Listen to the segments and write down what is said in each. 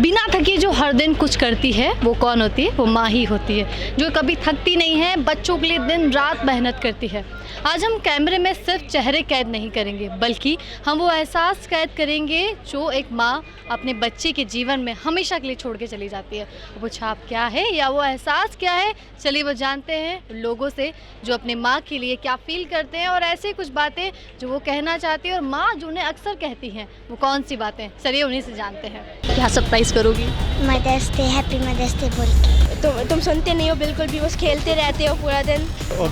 बिना थके जो हर दिन कुछ करती है वो कौन होती है? वो माँ ही होती है, जो कभी थकती नहीं है, बच्चों के लिए दिन रात मेहनत करती है। आज हम कैमरे में सिर्फ चेहरे कैद नहीं करेंगे, बल्कि हम वो एहसास कैद करेंगे जो एक माँ अपने बच्चे के जीवन में हमेशा के लिए छोड़ के चली जाती है। वो छाप क्या है या वो एहसास क्या है, चलिए वो जानते हैं लोगों से जो अपने माँ के लिए क्या फील करते हैं और ऐसे कुछ बातें जो वो कहना चाहती है और माँ जो उन्हें अक्सर कहती हैं वो कौन सी बातें। चलिए उन्हीं से जानते हैं। क्या सरप्राइज़ करोगी? Mother's day, happy mother's day बोल के। तुम सुनते नहीं हो बिल्कुल भी, बस खेलते रहते हो पूरा दिन।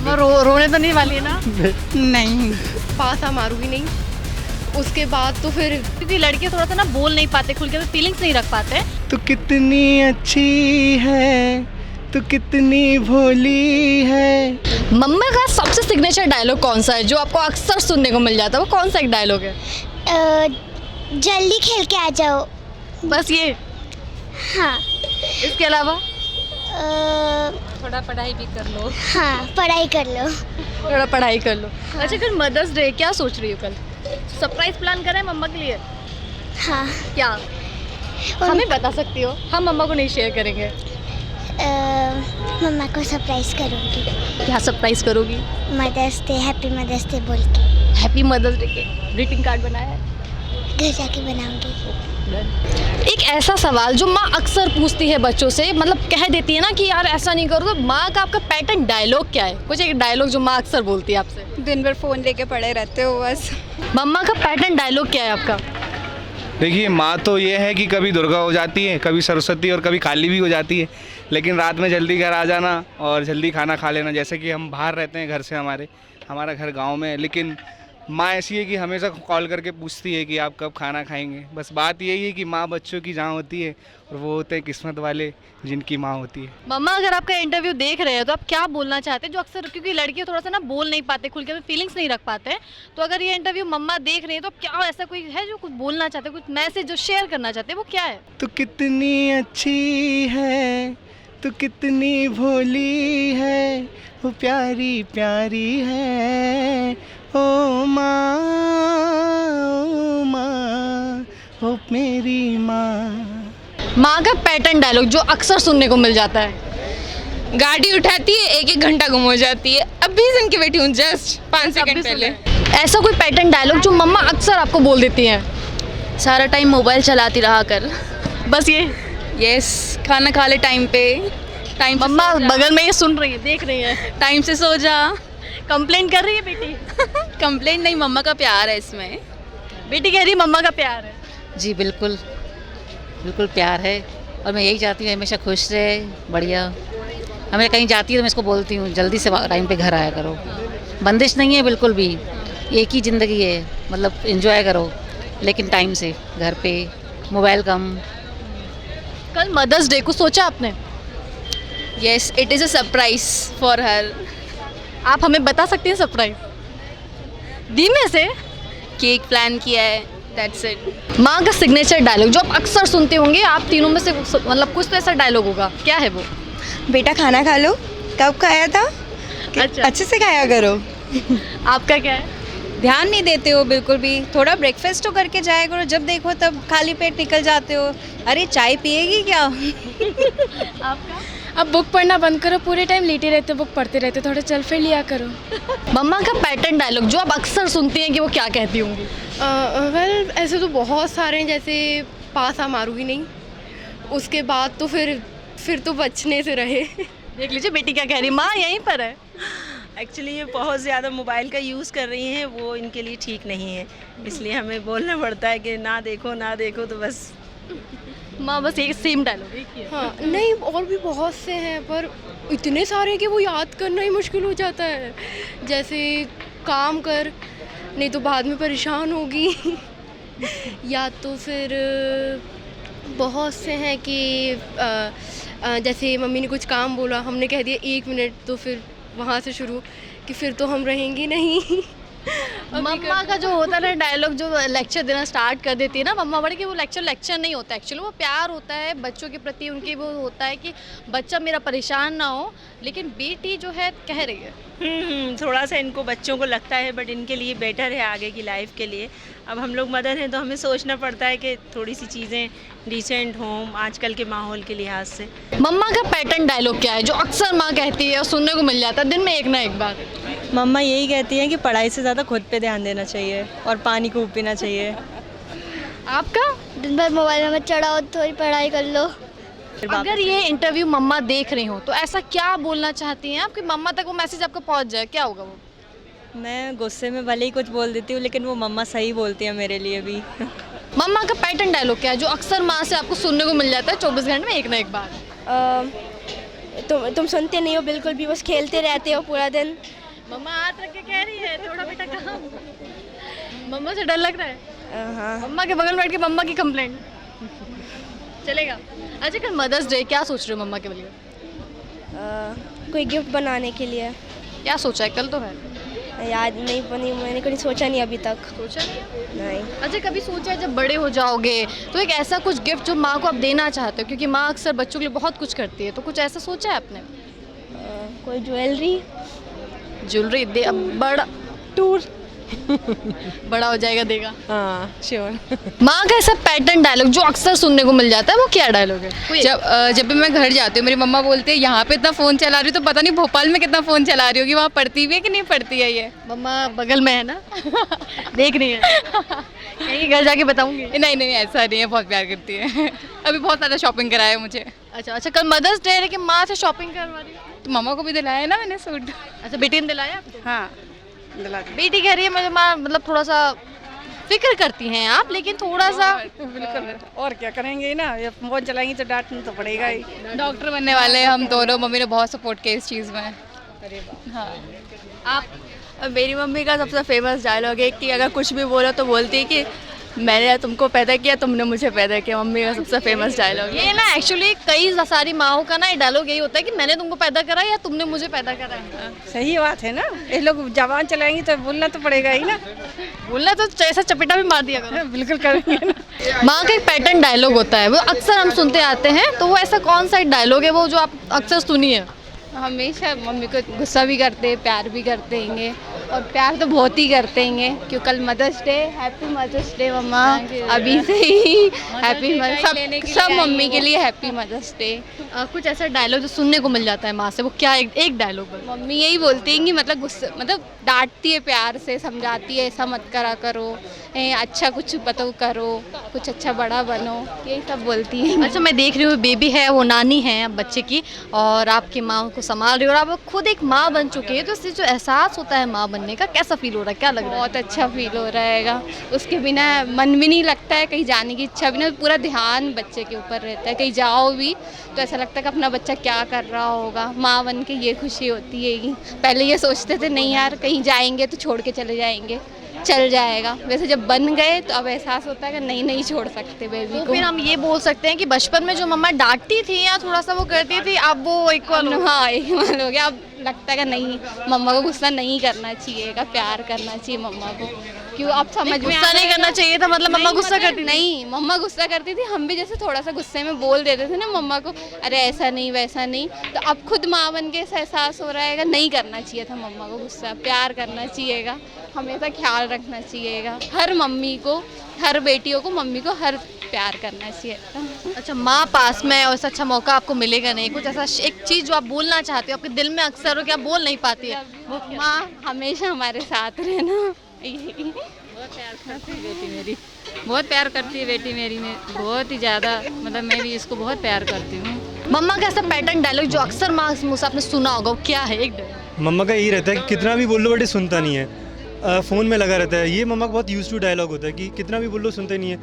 रोने तो नहीं वाली है ना? नहीं, पासा मारूंगी नहीं। उसके बाद तो फिर क्योंकि लड़के थोड़ा सा ना बोल नहीं पाते, खुल के फीलिंग्स नहीं रख पाते। तू कितनी अच्छी है, तू कितनी भोली है। मम्मा का सबसे सिग्नेचर डायलॉग कौन सा है जो आपको अक्सर सुनने को मिल जाता है? वो कौन सा एक डायलॉग है? जल्दी खेल के आ जाओ। बस ये? हाँ। इसके अलावा? थोड़ा पढ़ाई भी कर लो। हाँ, पढ़ाई कर लो। थोड़ा पढ़ाई कर लो। अच्छा, कल मदर्स डे, क्या सोच रही हो? कल सरप्राइज प्लान करें मम्मा के लिए? हाँ। क्या हमें बता सकती हो? हम मम्मा को नहीं शेयर करेंगे। मम्मा को सरप्राइज करूँगी। क्या सरप्राइज करोगी? Mother's day, happy mother's day बोल के। हैप्पी मदर्स डे के ग्रीटिंग कार्ड बनाया है? घर जाके बनाऊँगी। एक ऐसा सवाल जो माँ अक्सर पूछती है बच्चों से, मतलब कह देती है ना कि यार ऐसा नहीं करो, तो माँ का आपका पैटर्न डायलॉग क्या है? कुछ एक डायलॉग जो माँ अक्सर बोलती है आपसे। दिन भर फ़ोन लेके पड़े रहते हो बस। मम्मा का पैटर्न डायलॉग क्या है आपका? देखिए, माँ तो ये है कि कभी दुर्गा हो जाती है, कभी सरस्वती और कभी काली भी हो जाती है, लेकिन रात में जल्दी घर आ जाना और जल्दी खाना खा लेना। जैसे कि हम बाहर रहते हैं घर से, हमारा घर गांव में है, लेकिन माँ ऐसी है कि हमेशा कॉल करके पूछती है कि आप कब खाना खाएंगे। बस बात यही है कि माँ बच्चों की जहाँ होती है और वो होते हैं किस्मत वाले जिनकी माँ होती है। मम्मा, अगर आपका इंटरव्यू देख रहे हो तो आप क्या बोलना चाहते हैं? जो अक्सर, क्योंकि लड़के थोड़ा सा ना बोल नहीं पाते, खुल के फीलिंग्स नहीं रख पाते, तो अगर ये इंटरव्यू मम्मा देख रहे हैं तो आप क्या ऐसा कोई है जो कुछ बोलना चाहते हैं, कुछ मैसेज जो शेयर करना चाहते हैं, वो क्या है? तू कितनी अच्छी है, तू कितनी भोली है, वो प्यारी प्यारी है, ओ माँ, ओ माँ, ओ मेरी माँ। माँ का पैटर्न डायलॉग जो अक्सर सुनने को मिल जाता है। गाड़ी उठाती है, एक घंटा गुम हो जाती है। अभी सुन के बैठी हूँ, जस्ट 5 सेकंड पहले। ऐसा कोई पैटर्न डायलॉग जो मम्मा अक्सर आपको बोल देती हैं? सारा टाइम मोबाइल चलाती रहा कर। बस ये? यस, खाना खा ले टाइम पे। टाइम मम्मा बगल में ये सुन रही है, देख रही है। टाइम से सो जा। कंप्लेन कर रही है बेटी? कंप्लेंट नहीं, मम्मा का प्यार है इसमें। बेटी कह रही है मम्मा का प्यार है। जी बिल्कुल, बिल्कुल प्यार है, और मैं यही चाहती हूँ हमेशा खुश रहे, बढ़िया। हमें कहीं जाती है तो मैं इसको बोलती हूँ जल्दी से टाइम पे घर आया करो। बंदिश नहीं है बिल्कुल भी, एक ही ज़िंदगी है, मतलब एंजॉय करो, लेकिन टाइम से घर पे, मोबाइल कम। कल मदर्स डे को सोचा आपने? Yes, it is a surprise for her. आप हमें बता सकती हैं सरप्राइज? दी में से केक प्लान किया है, दैट्स इट। माँ का सिग्नेचर डायलॉग जो आप अक्सर सुनते होंगे, आप तीनों में से मतलब कुछ तो ऐसा डायलॉग होगा, क्या है वो? बेटा खाना खा लो। कब खाया था? अच्छा। अच्छे से खाया करो। आपका क्या है? ध्यान नहीं देते हो बिल्कुल भी। थोड़ा ब्रेकफास्ट तो करके जाया करो, जब देखो तब खाली पेट निकल जाते हो। अरे चाय पिएगी क्या? आपका? अब बुक पढ़ना बंद करो, पूरे टाइम लेटे रहते, बुक पढ़ते रहते, थोड़ा चल फिर लिया करो। मम्मा का पैटर्न डायलॉग जो आप अक्सर सुनती हैं कि वो क्या कहती होंगी? वेल ऐसे तो बहुत सारे हैं, जैसे पासा मारूंगी नहीं। उसके बाद तो फिर तो बचने से रहे। देख लीजिए बेटी क्या कह रही है, माँ यहीं पर है। एक्चुअली ये बहुत ज़्यादा मोबाइल का यूज़ कर रही हैं, वो इनके लिए ठीक नहीं है, इसलिए हमें बोलना पड़ता है कि ना देखो, तो बस। माँ बस एक सेम डायलॉग एक ही है। हाँ, नहीं और भी बहुत से हैं, पर इतने सारे कि वो याद करना ही मुश्किल हो जाता है। जैसे काम कर, नहीं तो बाद में परेशान होगी। या तो फिर बहुत से हैं कि जैसे मम्मी ने कुछ काम बोला, हमने कह दिया 1 मिनट, तो फिर वहाँ से शुरू कि फिर तो हम रहेंगे नहीं। मम्मा का जो होता है ना डायलॉग, जो लेक्चर देना स्टार्ट कर देती है ना मम्मा बड़े, कि वो लेक्चर नहीं होता एक्चुअली, वो प्यार होता है बच्चों के प्रति उनकी। वो होता है कि बच्चा मेरा परेशान ना हो, लेकिन बेटी जो है कह रही है। थोड़ा सा इनको बच्चों को लगता है, बट इनके लिए बेटर है आगे की लाइफ के लिए। अब हम लोग मदर हैं तो हमें सोचना पड़ता है कि थोड़ी सी चीज़ें डिसेंट हों आजकल के माहौल के लिहाज से। मम्मा का पैटर्न डायलॉग क्या है जो अक्सर माँ कहती है और सुनने को मिल जाता है दिन में एक ना एक बार? मम्मा यही कहती हैं कि पढ़ाई से ज़्यादा खुद पे ध्यान देना चाहिए और पानी खूब पीना चाहिए। आपका? दिन भर मोबाइल में चढ़ाओ, थोड़ी पढ़ाई कर लो। अगर ये इंटरव्यू मम्मा देख रही हो तो ऐसा क्या बोलना चाहती हैं आप कि मम्मा तक वो मैसेज आपको पहुंच जाए, क्या होगा वो? मैं गुस्से में भले ही कुछ बोल देती हूँ, लेकिन वो मम्मा सही बोलती है मेरे लिए भी। मम्मा का पैटर्न डायलॉग क्या है जो अक्सर माँ से आपको सुनने को मिल जाता है 24 घंटे में एक ना एक बार? तुम सुनते नहीं हो बिल्कुल भी, बस खेलते रहते हो पूरा दिन। मम्मा हाथ रख के कह रही है थोड़ा बेटा काम। मम्मा से डर लग रहा है? हाँ। मम्मा के बगल में बैठ के मम्मा की कंप्लेंट चलेगा? अच्छा, कल मदर्स डे, क्या सोच रहे हो मम्मा के लिए? कोई गिफ्ट बनाने के लिए। क्या सोचा है? कल तो है। याद नहीं बनी, मैंने कभी सोचा नहीं अभी तक। सोचा नहीं। अच्छा, कभी सोचा है जब बड़े हो जाओगे तो एक ऐसा कुछ गिफ्ट जो माँ को आप देना चाहते हो, क्योंकि माँ अक्सर बच्चों के लिए बहुत कुछ करती है, तो कुछ ऐसा सोचा है आपने? कोई ज्वेलरी दे, अब बड़ा टूर बड़ा हो जाएगा देगा। हाँ श्योर। माँ का ऐसा पैटर्न डायलॉग जो अक्सर सुनने को मिल जाता है, वो क्या डायलॉग है? जब भी मैं घर जाती हूँ मेरी मम्मा बोलती है यहाँ पे इतना फ़ोन चला रही हो, तो पता नहीं भोपाल में कितना फ़ोन चला रही होगी, वहाँ पढ़ती भी है कि नहीं पढ़ती है ये। मम्मा बगल में है ना देख रही है, कहीं घर जाके बताऊंगी। नहीं ऐसा नहीं है, बहुत प्यार करती है। अभी बहुत ज़्यादा शॉपिंग कराया है मुझे। अच्छा, कल मदर्स डे है लेकिन माँ से शॉपिंग करवा रही है, तो मम्मा को भी दिलाया ना मैंने सूट। अच्छा, बेटी ने दिलाया आपको? हाँ दिला दी। बेटी कह रही है मुझे माँ, मतलब थोड़ा सा फिक्र करती हैं आप, लेकिन थोड़ा सा। बिल्कुल, और क्या करेंगे ना, ये फोन चलाएंगे तो डांटना तो पड़ेगा ही। डॉक्टर बनने वाले हैं हम दोनों, मम्मी ने बहुत सपोर्ट किया इस चीज़ में। हाँ। आप? मेरी मम्मी का सबसे फेमस डायलॉग है कि अगर कुछ भी बोलो तो बोलती है कि मैंने तुमको पैदा किया, तुमने मुझे पैदा किया। मम्मी का सबसे फेमस डायलॉग ये ना एक्चुअली कई सारी माँओं का ना ये डायलॉग यही होता है कि मैंने तुमको पैदा करा या तुमने मुझे पैदा करा है। सही बात है ना, ये लोग जबान चलाएंगे तो बोलना तो पड़ेगा ही ना। बोलना तो ऐसा चपेटा भी मार दिया करो। बिल्कुल करेंगे ना। माँ का एक पैटर्न डायलॉग होता है, वो अक्सर हम सुनते आते हैं, तो वो ऐसा कौन सा डायलॉग है वो जो आप अक्सर सुनी है? हमेशा मम्मी को गुस्सा भी करते हैं, प्यार भी करते हैं, और प्यार तो बहुत ही करते हैं। क्यों कल mother's day, happy mother's day मम्मा, अभी से ही हैप्पी मदर्स, सब मम्मी के लिए हैप्पी मदर्स डे। कुछ ऐसा डायलॉग जो सुनने को मिल जाता है माँ से, वो क्या एक डायलॉग? मम्मी यही बोलती हैं कि मतलब गुस्सा, मतलब डांटती है प्यार से, समझाती है ऐसा मत करा करो, अच्छा कुछ बताओ करो, कुछ अच्छा बड़ा बनो, यही सब बोलती हैं। अच्छा, मैं देख रही हूँ बेबी है, वो नानी है बच्चे की, और आपकी माँ को संभाल रही हो, और आप खुद एक माँ बन चुकी है, तो इससे जो एहसास होता है माँ बनने का, कैसा फील हो रहा है, क्या लग रहा है? बहुत अच्छा फील हो रहेगा। उसके बिना मन भी नहीं लगता है, कहीं जाने की इच्छा भी नहीं, पूरा ध्यान बच्चे के ऊपर रहता है। कहीं जाओ भी तो ऐसा लगता है कि अपना बच्चा क्या कर रहा होगा। माँ बन के ये खुशी होती है। पहले ये सोचते थे नहीं यार कहीं जाएंगे तो छोड़ के चले जाएंगे, चल जाएगा, वैसे जब बन गए तो अब एहसास होता है कि नहीं छोड़ सकते बेबी तो को। फिर हम ये बोल सकते हैं कि बचपन में जो मम्मा डांटती थी या थोड़ा सा वो करती थी, अब वो इक्वल हो? हाँ इक्वल हो गया। अब लगता है कि नहीं, मम्मा को गुस्सा नहीं करना चाहिए, प्यार करना चाहिए मम्मा को। क्यों आप समझ में गुस्सा नहीं करना चाहिए था, मतलब मम्मा गुस्सा करती? नहीं, मम्मा गुस्सा करती थी, हम भी जैसे थोड़ा सा गुस्से में बोल देते थे ना मम्मा को, अरे ऐसा नहीं वैसा नहीं। तो अब खुद माँ बन के ऐसा एहसास हो रहा है, नहीं करना चाहिए था मम्मा को गुस्सा, प्यार करना चाहिएगा, हमेशा ख्याल रखना चाहिएगा। हर मम्मी को, हर बेटियों को, मम्मी को हर प्यार करना चाहिए। अच्छा, माँ पास में और अच्छा मौका आपको मिलेगा नहीं, कुछ ऐसा एक चीज़ जो आप बोलना चाहते हो, आपके दिल में अक्सर हो कि आप बोल नहीं पाती है? माँ हमेशा हमारे साथ रहना। बहुत प्यार करती है बेटी मेरी, बहुत प्यार करती है बेटी मेरी, में बहुत ही ज़्यादा, मतलब मैं भी इसको बहुत प्यार करती हूँ। मम्मा का ऐसा पैटर्न डायलॉग जो अक्सर माँ मुँह से आपने सुना होगा, वो क्या है? एक मम्मा का यही रहता है कि कितना भी बोल लो बट सुनता नहीं है, फ़ोन में लगा रहता है। ये मम्मा का बहुत यूज टू डायलॉग होता है कि कितना भी बोल लो सुनते नहीं है,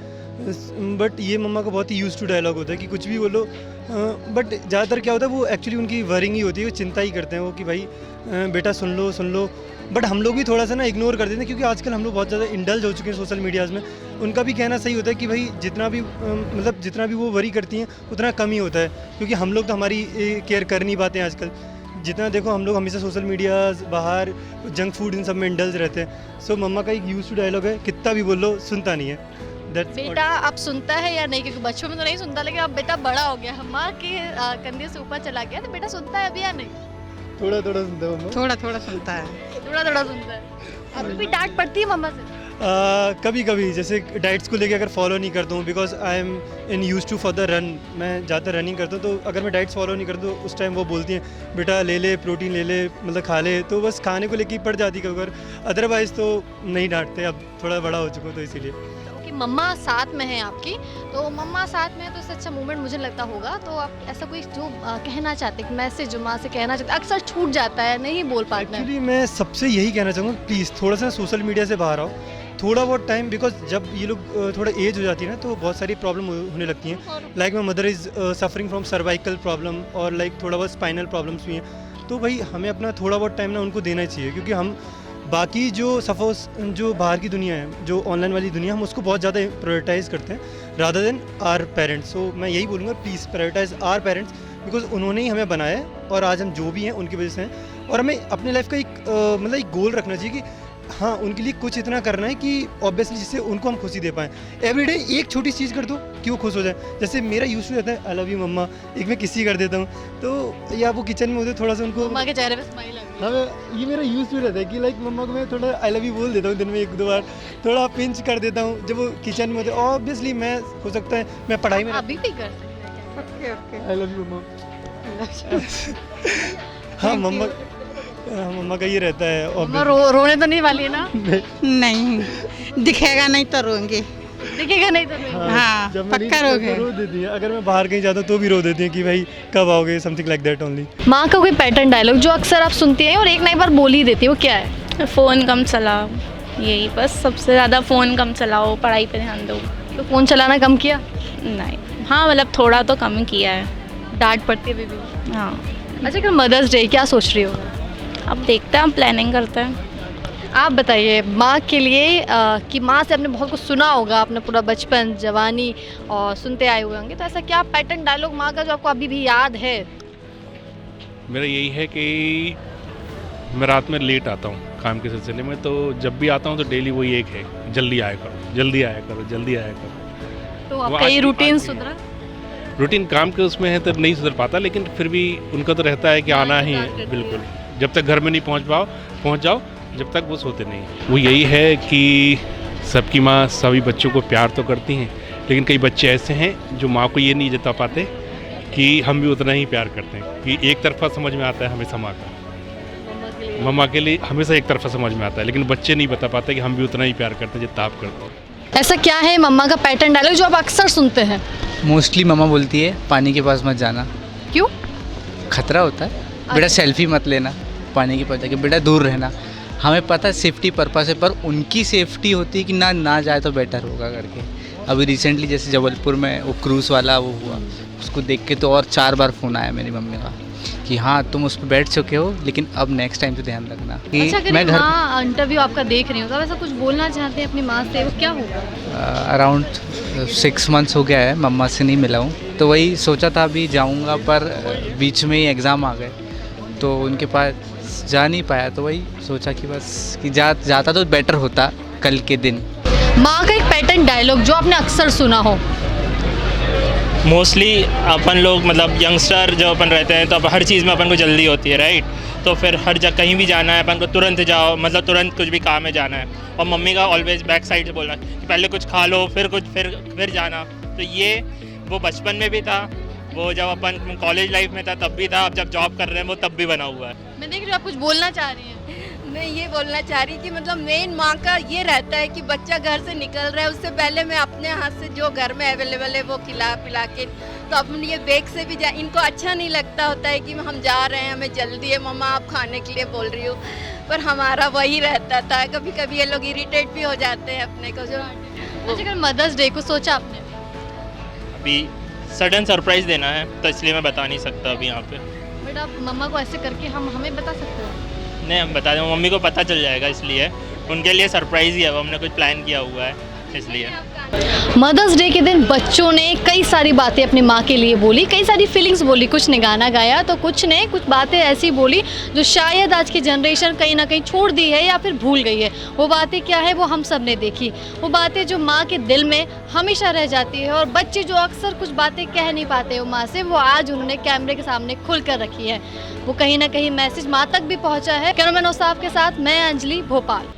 बट ये मम्मा का बहुत ही यूज टू डायलॉग होता है कि कुछ भी बोलो, बट ज़्यादातर क्या होता है वो एक्चुअली उनकी वरिंग ही होती है, वो चिंता ही करते हैं वो कि भाई बेटा सुन लो। बट हम लोग भी थोड़ा सा ना इग्नोर कर देते हैं, क्योंकि आजकल हम लोग बहुत ज़्यादा इंडल्ज हो चुके हैं सोशल मीडियाज़ में। उनका भी कहना सही होता है कि भाई जितना भी वो वरी करती हैं उतना कम ही होता है, क्योंकि हम लोग तो हमारी केयर कर नहीं पाते हैं आजकल। जितना देखो हम लोग हमेशा सोशल मीडिया, बाहर जंक फूड इन सब में इंडल्ज रहते हैं। सो मम्मा का एक यूज टू डायलॉग है, कितना भी बोल लो सुनता नहीं है। बेटा अब सुनता है या नहीं, क्योंकि बच्चों में तो नहीं सुनता, लेकिन अब बेटा बड़ा हो गया, माँ के कंधे से ऊपर चला गया, तो बेटा सुनता है अभी या नहीं? थोड़ा थोड़ा सुनता है मम्मा। थोड़ा थोड़ा सुनता है। थोड़ा थोड़ा सुनता है। अभी भी डांट पड़ती है मम्मा से? कभी कभी जैसे डाइट्स को लेके अगर फॉलो नहीं करता हूँ, because I am in use to for the run, मैं ज़्यादा रनिंग करता हूँ, तो अगर मैं डाइट्स फॉलो नहीं करता तो उस टाइम वो बोलती हैं बेटा ले ले, प्रोटीन ले ले, मतलब खा ले, तो बस खाने को लेके ही पड़ जाती है अगर, अदरवाइज़ तो नहीं डांटते। अब थोड़ा बड़ा हो चुका हूँ तो इसीलिए। कि मम्मा साथ में है आपकी, तो मम्मा साथ में है तो इससे अच्छा मोमेंट मुझे लगता होगा। तो आप ऐसा कोई जो कहना चाहते हैं, मैसेज जो माँ से कहना चाहते हैं, अक्सर छूट जाता है, नहीं बोल पाते हैं। एक्चुअली मैं सबसे यही कहना चाहूँगा, प्लीज़ थोड़ा सा सोशल मीडिया से बाहर आओ, थोड़ा बहुत टाइम, बिकॉज जब ये लोग थोड़ा एज हो जाती है ना तो बहुत सारी प्रॉब्लम होने लगती हैं। Like my mother is suffering from cervical problem और लाइक थोड़ा बहुत स्पाइनल प्रॉब्लम्स भी हैं। तो भाई हमें अपना थोड़ा बहुत टाइम ना उनको देना चाहिए, क्योंकि हम बाकी जो सपोज जो बाहर की दुनिया है, जो ऑनलाइन वाली दुनिया, हम उसको बहुत ज़्यादा प्रायोरिटाइज़ करते हैं rather than our parents. So मैं यही बोलूँगा, please prioritise our parents, because उन्होंने ही हमें बनाया है और आज हम जो भी हैं उनकी वजह से हैं। और हमें अपनी लाइफ का एक मतलब एक गोल रखना चाहिए कि हाँ उनके लिए कुछ इतना करना है कि ऑब्वियसली जिससे उनको हम खुशी दे पाएँ। एवरीडे एक छोटी चीज़ कर दो कि वो खुश हो जाए। जैसे मेरा यूज टू रहता है आई लव यू मम्मा, एक मैं किसी कर देता हूँ, तो या वो किचन में होते थोड़ा सा उनको, मम्मा के चेहरे पे स्माइल आ गई। हाँ ये मेरा यूज टू रहता है कि लाइक मम्मा को मैं थोड़ा आई लव यू बोल देता हूँ दिन में 1-2 बार, थोड़ा पिंच कर देता हूँ जब वो किचन में होते। ऑब्वियसली मैं हो सकता है मैं पढ़ाई में अभी भी कर सकते हैं। आई लव यू मम्मा। हाँ मम्मा का ये रहता है। मम्मा रोने तो नहीं वाली है ना? नहीं दिखेगा नहीं तो रोएंगे। दिखेगा नहीं तो नहीं। हाँ जब मैं पक्का नहीं रोगे। रो देती है, अगर मैं बाहर कहीं जाता हूँ तो भी रो देती है कि भाई कब आओगे, समथिंग लाइक दैट ओनली। माँ का कोई पैटर्न डायलॉग जो अक्सर आप सुनती हैं और एक ना एक बार बोल ही देती है, वो क्या है? फ़ोन कम चलाओ, यही बस सबसे ज़्यादा फ़ोन कम चलाओ, पढ़ाई पे ध्यान दो। तो फ़ोन चलाना कम किया? नहीं, हाँ मतलब थोड़ा तो कम किया है। डांट पड़ती है अभी भी? हाँ। अच्छा, कल मदर्स डे, क्या सोच रही हो? अब देखते हैं, हम प्लानिंग करते हैं। आप बताइए माँ के लिए कि माँ से आपने बहुत कुछ सुना होगा, अपना पूरा बचपन जवानी और सुनते आए हुए होंगे, तो ऐसा क्या पैटर्न डायलॉग माँ का जो आपको अभी भी याद है? मेरा यही है कि मैं रात में लेट आता हूँ काम के सिलसिले में, तो जब भी आता हूँ तो डेली वही एक है, जल्दी आया करो, जल्दी आया करो, जल्दी आया करो। तो आपका ये रूटीन सुधरा? रूटीन काम के उसमें है तो नहीं सुधर पाता, लेकिन फिर भी उनका तो रहता है कि आना ही है। बिल्कुल, जब तक घर में नहीं पहुँच जाओ, जब तक वो सोते नहीं। वो यही है कि सबकी माँ सभी बच्चों को प्यार तो करती हैं, लेकिन कई बच्चे ऐसे हैं जो माँ को ये नहीं जता पाते कि हम भी उतना ही प्यार करते हैं, कि एक तरफा समझ में आता है हमेशा माँ का, मम्मा के लिए हमेशा एक तरफा समझ में आता है, लेकिन बच्चे नहीं बता पाते कि हम भी उतना ही प्यार करते हैं जितना आप करते हैं। ऐसा क्या है मम्मा का पैटर्न डायलॉग जो आप अक्सर सुनते हैं? मोस्टली मम्मा बोलती है पानी के पास मत जाना। क्यों? खतरा होता है बेटा, सेल्फी मत लेना, पानी के पास जाके बेटा दूर रहना। हमें पता है सेफ्टी पर्पस है, पर उनकी सेफ्टी होती है कि ना जाए तो बेटर होगा करके। अभी रिसेंटली जैसे जबलपुर में वो क्रूज़ वाला वो हुआ, उसको देख के तो और 4 बार फ़ोन आया मेरी मम्मी का कि हाँ तुम उस पर बैठ चुके हो, लेकिन अब नेक्स्ट टाइम से ध्यान रखना। अच्छा, अगर माँ इंटरव्यू आपका देख रही हो तो ऐसा कुछ बोलना चाहते हैं अपनी माँ से, वो क्या होगा? अराउंड 6 मंथ्स हो गया है मम्मा से नहीं मिला हूँ, तो वही सोचा था अभी जाऊँगा, पर बीच में ही एग्ज़ाम आ गए तो उनके पास जा नहीं पाया, तो वही सोचा कि बस कि जाता तो बेटर होता कल के दिन। माँ का एक पैटर्न डायलॉग जो आपने अक्सर सुना हो? मोस्टली अपन लोग मतलब यंगस्टर जो अपन रहते हैं तो अब हर चीज़ में अपन को जल्दी होती है, राइट? तो फिर हर जगह कहीं भी जाना है अपन को तुरंत जाओ, मतलब तुरंत कुछ भी काम में जाना है। और मम्मी का ऑलवेज बैक साइड से बोलना कि पहले कुछ खा लो फिर जाना। तो ये वो बचपन में भी था, वो जब अपन कॉलेज लाइफ में था तब भी था, अब जब जॉब कर रहे हैं वो तब भी बना हुआ है। मैं देख रही हूँ आप कुछ बोलना चाह रही हैं। मैं ये बोलना चाह रही कि मतलब मेन माँ का ये रहता है कि बच्चा घर से निकल रहा है, उससे पहले मैं अपने हाथ से जो घर में अवेलेबल है वो खिला पिला के, तो अपन ये बैग से भी जा, इनको अच्छा नहीं लगता होता है कि हम जा रहे हैं, हमें जल्दी है, मम्मा आप खाने के लिए बोल रही हो, पर हमारा वही रहता था। कभी कभी ये लोग इरिटेट भी हो जाते हैं अपने को। जो अच्छा, मदर्स डे को सोचा आपने? अभी सडन सरप्राइज़ देना है तो इसलिए मैं बता नहीं सकता अभी यहाँ पे। बट आप मम्मा को ऐसे करके हमें बता सकते हो? नहीं, हम बता दें, मम्मी को पता चल जाएगा, इसलिए उनके लिए सरप्राइज़ ही है, वो हमने कुछ प्लान किया हुआ है इसलिए। मदर्स डे के दिन बच्चों ने कई सारी बातें अपनी माँ के लिए बोली, कई सारी फीलिंग्स बोली, कुछ ने गाना गाया तो कुछ ने कुछ बातें ऐसी बोली जो शायद आज की जनरेशन कहीं ना कहीं छोड़ दी है या फिर भूल गई है। वो बातें क्या है वो हम सब ने देखी, वो बातें जो माँ के दिल में हमेशा रह जाती है। और बच्चे जो अक्सर कुछ बातें कह नहीं पाते वो माँ से, वो आज उन्होंने कैमरे के सामने खुल कर रखी है। वो कहीं ना कहीं मैसेज माँ तक भी पहुँचा है। कैमरामैन औसाफ के साथ मैं अंजलि, भोपाल।